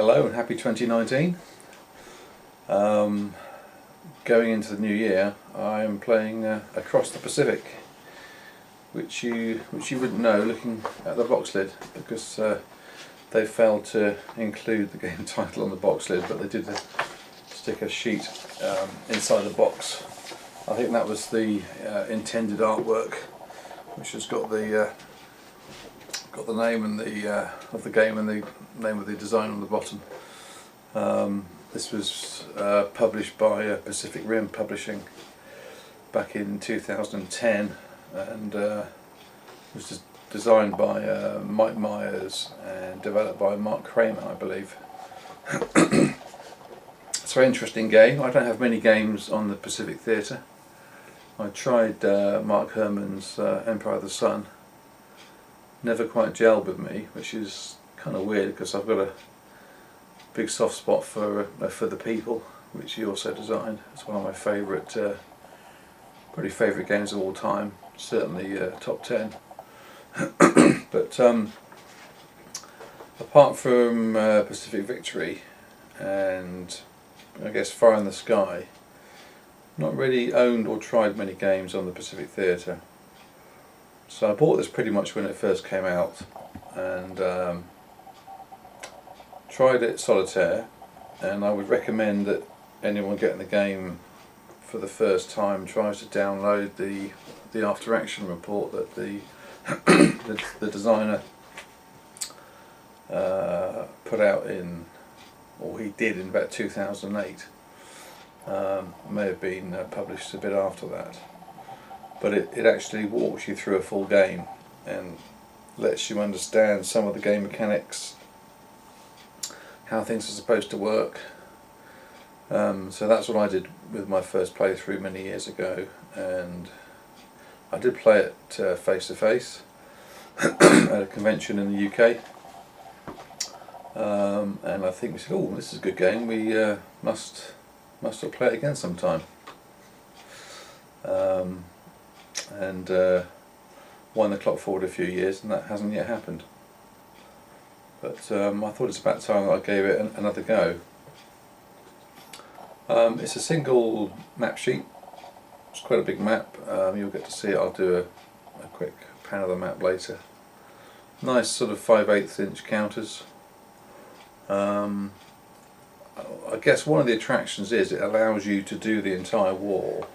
Hello and happy 2019. Going into the new year, I am playing Across the Pacific, which you wouldn't know looking at the box lid, because they failed to include the game title on the box lid, but they did stick a sheet inside the box. I think that was the intended artwork, which has got the name and of the game and the name of the design on the bottom. This was published by Pacific Rim Publishing back in 2010, and was designed by Mike Myers and developed by Mark Kramer, I believe. It's a very interesting game. I don't have many games on the Pacific Theatre. I tried Mark Herman's Empire of the Sun. Never quite gelled with me, which is kind of weird because I've got a big soft spot for the People, which he also designed. It's one of my favourite, probably favourite games of all time. Certainly top 10. But apart from Pacific Victory and I guess Fire in the Sky, not really owned or tried many games on the Pacific Theatre. So I bought this pretty much when it first came out, and tried it solitaire, and I would recommend that anyone getting the game for the first time tries to download the after action report that the designer put out in, or he did in about 2008. May have been published a bit after that. But it actually walks you through a full game and lets you understand some of the game mechanics, how things are supposed to work. So that's what I did with my first playthrough many years ago, and I did play it face to face at a convention in the UK, and I think we said, oh, this is a good game, we must play it again sometime. And wind the clock forward a few years, and that hasn't yet happened. But I thought it's about time that I gave it another go. It's a single map sheet. It's quite a big map. You'll get to see it. I'll do a quick pan of the map later. Nice sort of 5/8 inch counters. I guess one of the attractions is it allows you to do the entire wall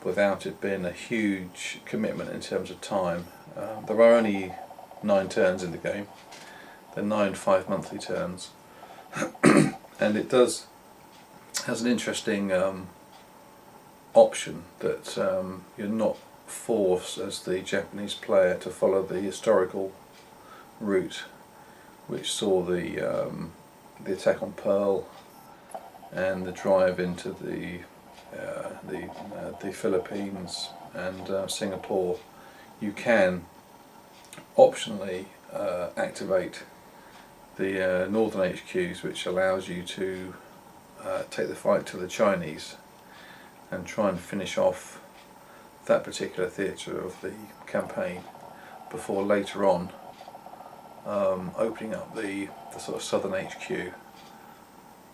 without it being a huge commitment in terms of time. There are only 9 turns in the game. They're 9 5-monthly turns, and it has an interesting option that you're not forced as the Japanese player to follow the historical route, which saw the attack on Pearl and the drive into the Philippines and Singapore. You can optionally activate the northern HQs, which allows you to take the fight to the Chinese and try and finish off that particular theatre of the campaign before later on opening up the sort of southern HQ,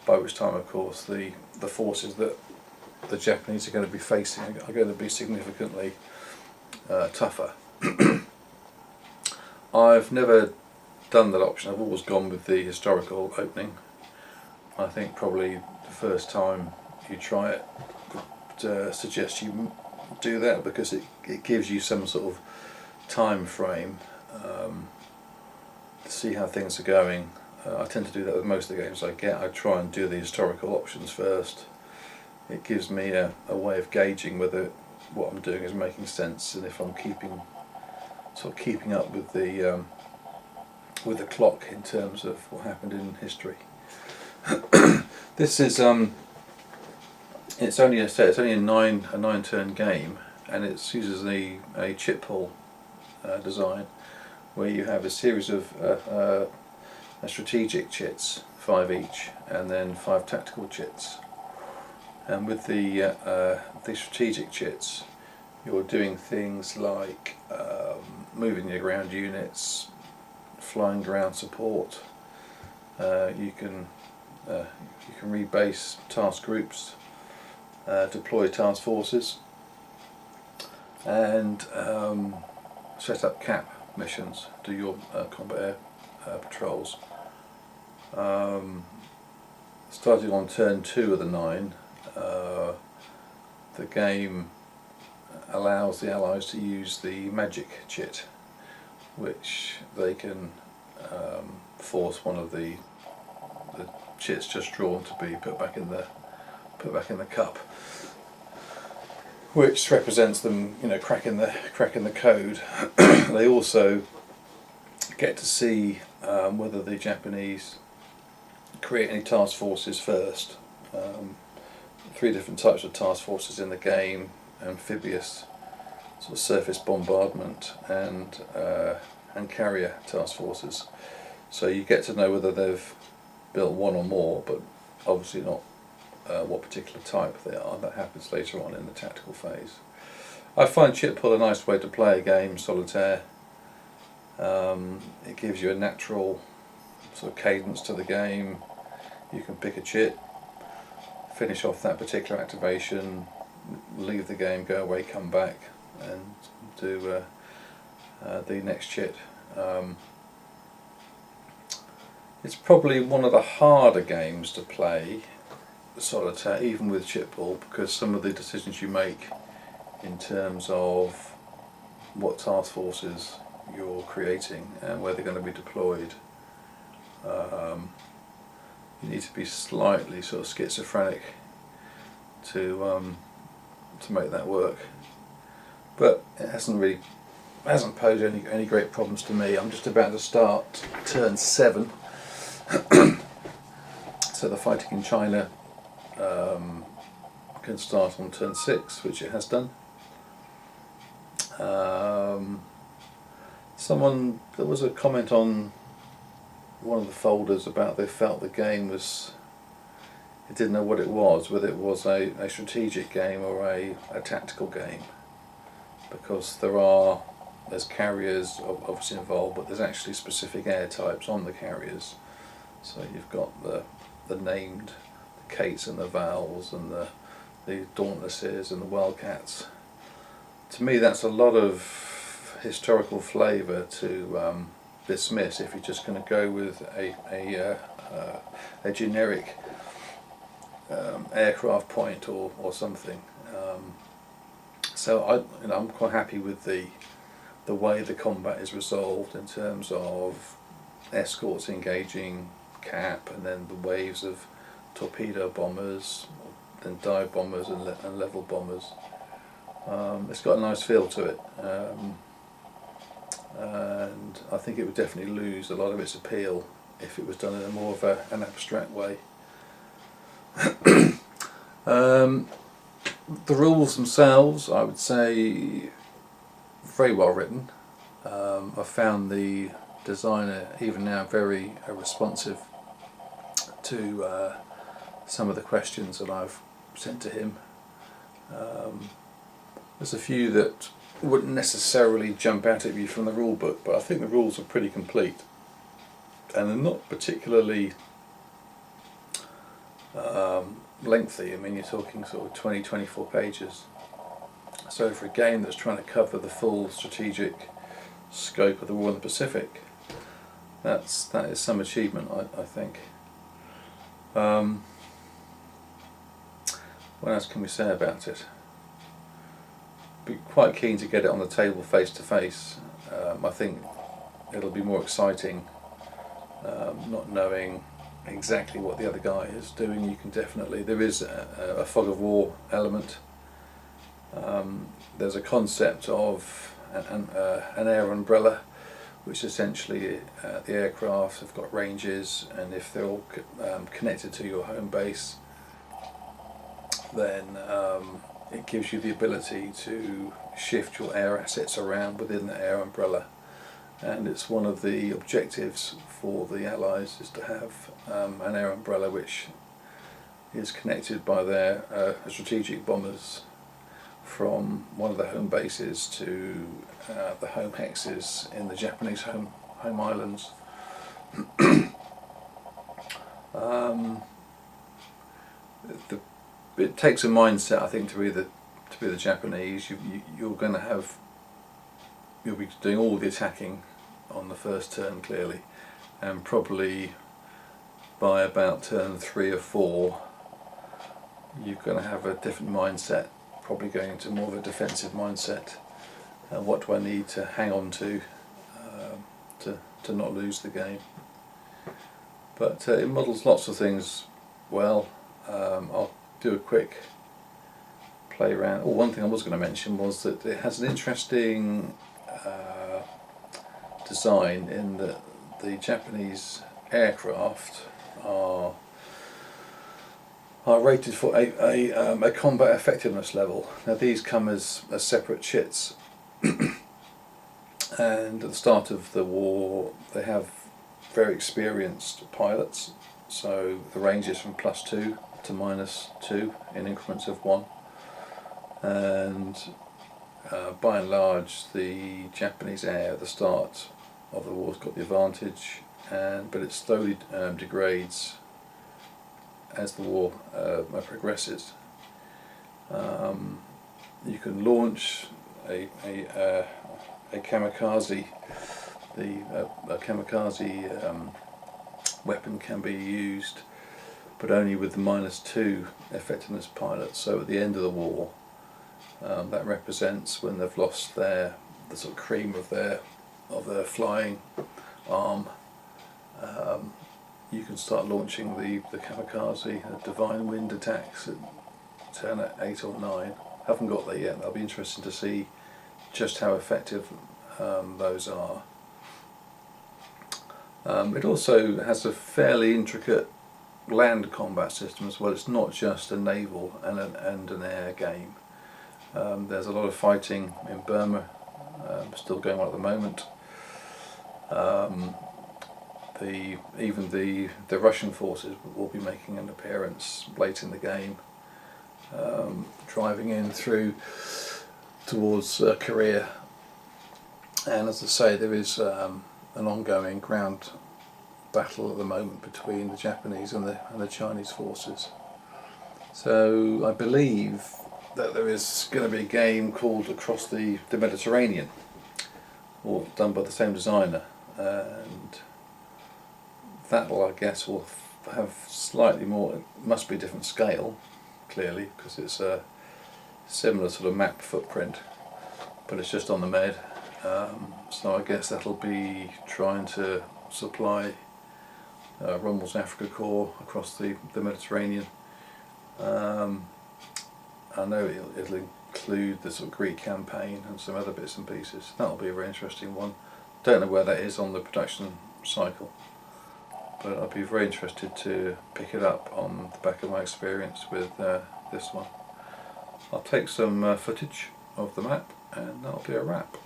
by which time of course the forces that the Japanese are going to be facing are going to be significantly tougher. I've never done that option. I've always gone with the historical opening. I think probably the first time you try it, would suggest you do that, because it gives you some sort of time frame to see how things are going. I tend to do that with most of the games I get. I try and do the historical options first. It gives me a way of gauging whether what I'm doing is making sense, and if I'm keeping up with the clock in terms of what happened in history. This is it's only a 9 turn game, and it uses a chip pull design, where you have a series of strategic chits, 5 each, and then 5 tactical chits. And with the strategic chits, you're doing things like moving your ground units, flying ground support, You can rebase task groups, deploy task forces, and set up cap missions, do your combat air patrols. Starting on turn 2 of the 9, the game allows the Allies to use the magic chit, which they can force one of the chits just drawn to be put back in the cup, which represents them, cracking the code. They also get to see whether the Japanese create any task forces first. 3 different types of task forces in the game: amphibious, sort of surface bombardment, and carrier task forces. So you get to know whether they've built one or more, but obviously not what particular type they are. That happens later on in the tactical phase. I find chit pull a nice way to play a game, solitaire. It gives you a natural sort of cadence to the game. You can pick a chit, finish off that particular activation, leave the game, go away, come back, and do the next chit. It's probably one of the harder games to play, solitaire, even with chit pull, because some of the decisions you make in terms of what task forces you're creating and where they're going to be deployed, you need to be slightly sort of schizophrenic to make that work. But it hasn't posed any great problems to me. I'm just about to start turn 7, so the fighting in China can start on turn 6, which it has done. There was a comment on one of the folders about they felt the game it didn't know what it was, whether it was a strategic game or a tactical game, because there's carriers obviously involved, but there's actually specific air types on the carriers. So you've got the named Kates and the Vals and the Dauntlesses and the Wildcats. To me, that's a lot of historical flavour to dismiss if you're just going to go with a generic aircraft point or something. So I'm quite happy with the way the combat is resolved in terms of escorts engaging cap, and then the waves of torpedo bombers, then dive bombers and level bombers. It's got a nice feel to it, and I think it would definitely lose a lot of its appeal if it was done in a more of an abstract way. The rules themselves, I would say, very well written. I've found the designer even now very responsive to some of the questions that I've sent to him. There's a few that wouldn't necessarily jump out at you from the rule book, but I think the rules are pretty complete, and they're not particularly lengthy. I mean, you're talking sort of 20-24 pages. So for a game that's trying to cover the full strategic scope of the war in the Pacific, that is some achievement, I think. What else can we say about it? Be quite keen to get it on the table face to face. I think it'll be more exciting not knowing exactly what the other guy is doing. There is a fog of war element. There's a concept of an air umbrella, which essentially the aircraft have got ranges, and if they're all connected to your home base, then it gives you the ability to shift your air assets around within the air umbrella. And it's one of the objectives for the Allies, is to have an air umbrella which is connected by their strategic bombers from one of the home bases to the home hexes in the Japanese home islands. The, it takes a mindset, I think, to be the Japanese. You're going to have, you'll be doing all the attacking on the first turn clearly, and probably by about turn 3 or 4 you're going to have a different mindset, probably going into more of a defensive mindset. What do I need to hang on to not lose the game? But it models lots of things well. I'll do a quick play around. Oh, one thing I was going to mention was that it has an interesting design in that the Japanese aircraft are rated for a combat effectiveness level. Now these come as separate chits, and at the start of the war they have very experienced pilots, so the range is from +2 to -2 in increments of 1, and by and large the Japanese air at the start of the war's got the advantage, but it slowly degrades as the war progresses. You can launch a kamikaze. A kamikaze weapon can be used, but only with the -2 effectiveness pilots. So at the end of the war, that represents when they've lost the sort of cream of their flying arm. You can start launching the kamikaze divine wind attacks at turn 8 or 9. Haven't got there yet. That'll be interesting to see just how effective those are. It also has a fairly intricate land combat system as well. It's not just a naval and an air game. There's a lot of fighting in Burma, still going on at the moment. Even the Russian forces will be making an appearance late in the game, driving in towards Korea. And as I say, there is an ongoing ground battle at the moment between the Japanese and the Chinese forces. So I believe that there is going to be a game called Across the Mediterranean, or done by the same designer, and that I guess will have slightly more, it must be a different scale clearly, because it's a similar sort of map footprint, but it's just on the Med. So I guess that'll be trying to supply Rommel's Africa Corps across the Mediterranean. I know it'll include the sort of Greek campaign and some other bits and pieces. That'll be a very interesting one. Don't know where that is on the production cycle, but I'd be very interested to pick it up on the back of my experience with this one. I'll take some footage of the map, and that'll be a wrap.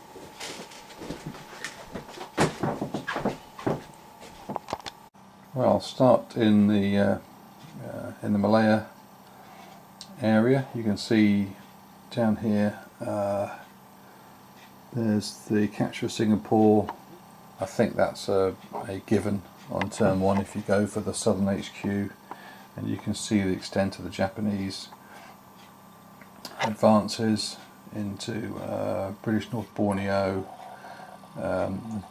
Well, I'll start in the Malaya area. You can see down here there's the capture of Singapore. I think that's a given on turn 1 if you go for the southern HQ, and you can see the extent of the Japanese advances into British North Borneo,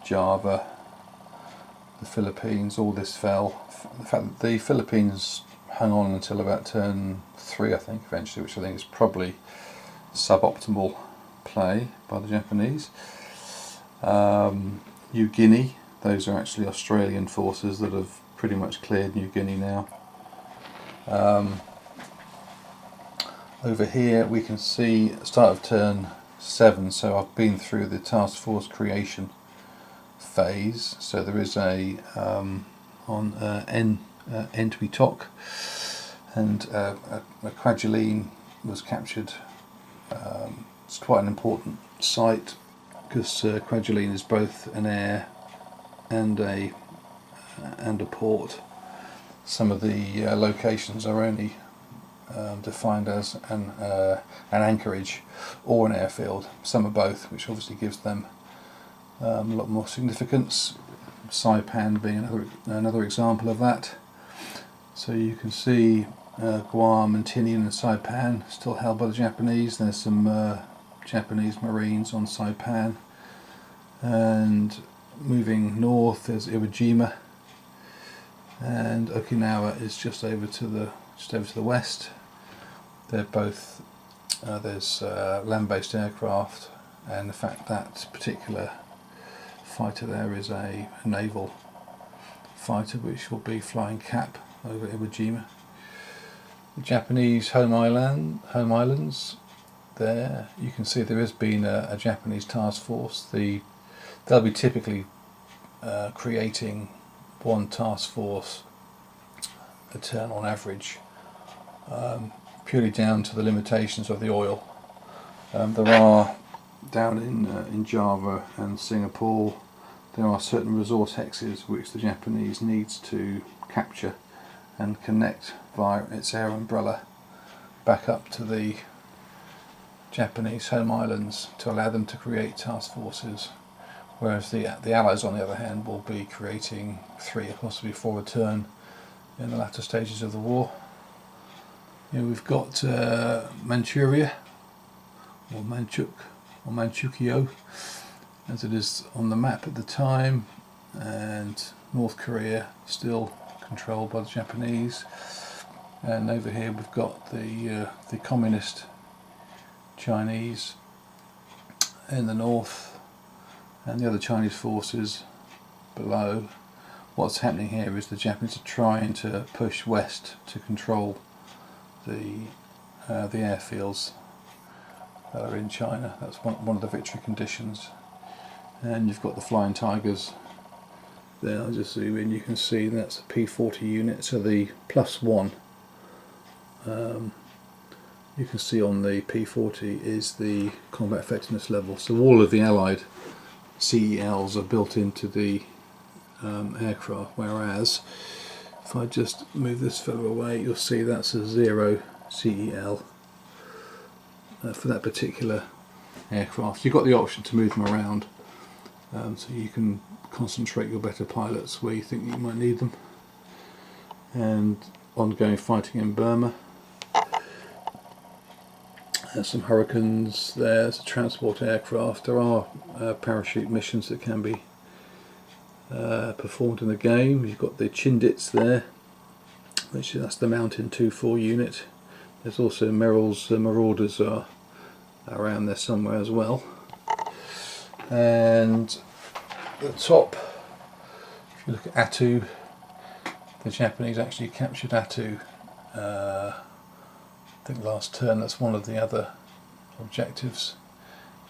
Java, the Philippines. All this fell. The fact that the Philippines hung on until about turn 3, I think, eventually, which I think is probably suboptimal play by the Japanese. New Guinea, those are actually Australian forces that have pretty much cleared New Guinea now. Over here we can see start of turn 7, so I've been through the task force creation phase. So there is a on Entuitok, and Kwajalein was captured. It's quite an important site because Kwajalein is both an air and a port. Some of the locations are only defined as an anchorage or an airfield. Some are both, which obviously gives them a lot more significance. Saipan being another example of that. So you can see Guam and Tinian and Saipan still held by the Japanese. There's some Japanese Marines on Saipan, and moving north there's Iwo Jima, and Okinawa is just over to the west. They're both there's land-based aircraft, and the fact that particular fighter there is a naval fighter which will be flying cap over Iwo Jima. The Japanese home islands, there you can see there has been a Japanese task force. They'll be typically creating one task force a turn on average, purely down to the limitations of the oil. There are down in Java and Singapore, there are certain resource hexes which the Japanese needs to capture and connect via its air umbrella back up to the Japanese home islands to allow them to create task forces, whereas the Allies on the other hand will be creating 3 or possibly 4 a turn in the latter stages of the war. Here we've got Manchuria, or Manchuk, or Manchukio as it is on the map at the time, and North Korea still controlled by the Japanese. And over here we've got the communist Chinese in the north, and the other Chinese forces below. What's happening here is the Japanese are trying to push west to control the airfields that are in China. That's one of the victory conditions. And you've got the Flying Tigers there. I'll just zoom in, you can see that's a P40 unit, so the +1 you can see on the P40 is the combat effectiveness level. So all of the Allied CELs are built into the aircraft, whereas if I just move this fellow away, you'll see that's a 0 CEL for that particular aircraft. You've got the option to move them around, so you can concentrate your better pilots where you think you might need them. And ongoing fighting in Burma. There's some Hurricanes there, there's a transport aircraft. There are parachute missions that can be performed in the game. You've got the Chindits there, that's the Mountain 2-4 unit. There's also Merrill's Marauders are around there somewhere as well. And at the top, if you look at Attu, the Japanese actually captured Attu I think last turn. That's one of the other objectives.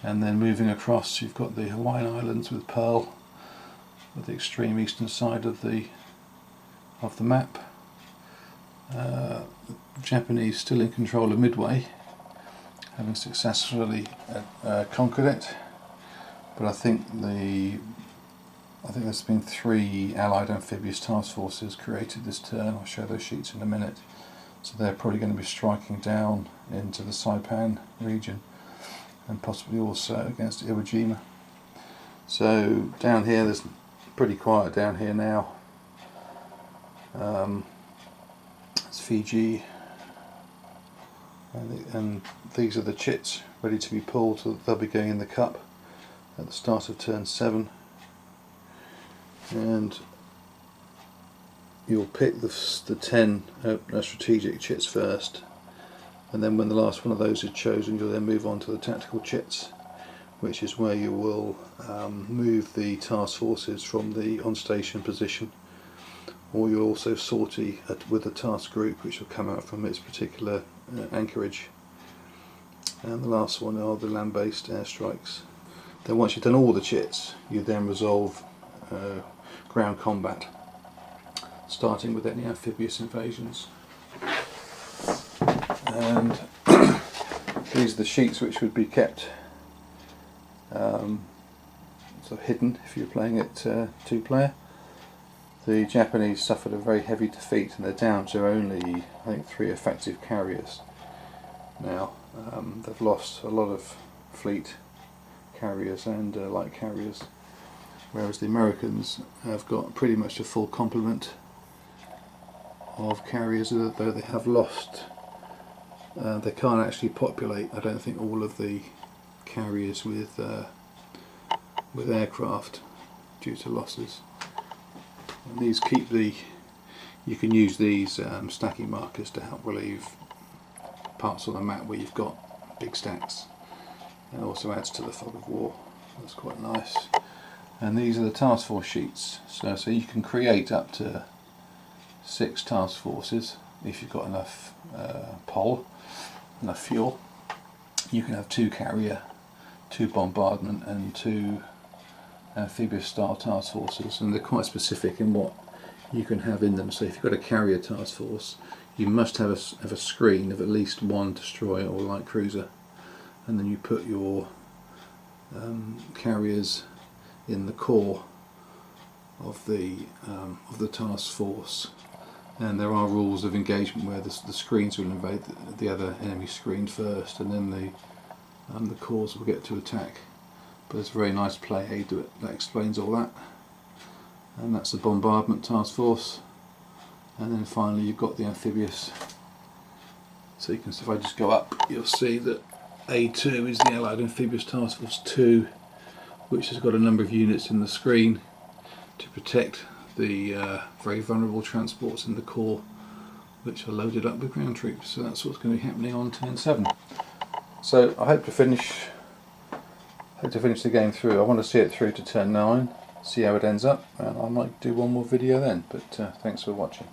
And then moving across, you've got the Hawaiian Islands with Pearl at the extreme eastern side of the map. The Japanese still in control of Midway, having successfully conquered it. But I think there's been 3 Allied amphibious task forces created this turn. I'll show those sheets in a minute. So they're probably going to be striking down into the Saipan region, and possibly also against Iwo Jima. So down here, there's pretty quiet down here now. It's Fiji, and these are the chits ready to be pulled, so they'll be going in the cup at the start of turn 7. And you'll pick the 10 strategic chits first, and then when the last one of those is chosen, you'll then move on to the tactical chits, which is where you will move the task forces from the on-station position, or you'll also sortie with the task group which will come out from its particular anchorage. And the last one are the land-based airstrikes. Then once you've done all the chits, you then resolve ground combat, starting with any amphibious invasions. And these are the sheets which would be kept sort of hidden if you're playing it 2-player. The Japanese suffered a very heavy defeat, and they're down to only, I think, 3 effective carriers now. They've lost a lot of fleet carriers and light carriers, whereas the Americans have got pretty much a full complement of carriers, though they have lost. They can't actually populate, I don't think, all of the carriers with aircraft due to losses. And these keep the. You can use these stacking markers to help relieve parts of the map where you've got big stacks. It also adds to the fog of war. That's quite nice. And these are the task force sheets. So you can create up to 6 task forces if you've got enough pol, enough fuel. You can have 2 carrier, 2 bombardment, and 2 amphibious style task forces, and they're quite specific in what you can have in them. So if you've got a carrier task force, you must have a screen of at least 1 destroyer or light cruiser, and then you put your carriers in the core of the task force. And there are rules of engagement where the screens will invade the other enemy screen first, and then the cores will get to attack. But there's a very nice play aid that explains all that. And that's the bombardment task force. And then finally you've got the amphibious. So you can, if I just go up, you'll see that A2 is the Allied Amphibious Task Force 2, which has got a number of units in the screen to protect the very vulnerable transports in the core, which are loaded up with ground troops. So that's what's going to be happening on Turn 7. So I hope to finish the game through. I want to see it through to Turn 9, see how it ends up, and I might do one more video then. But thanks for watching.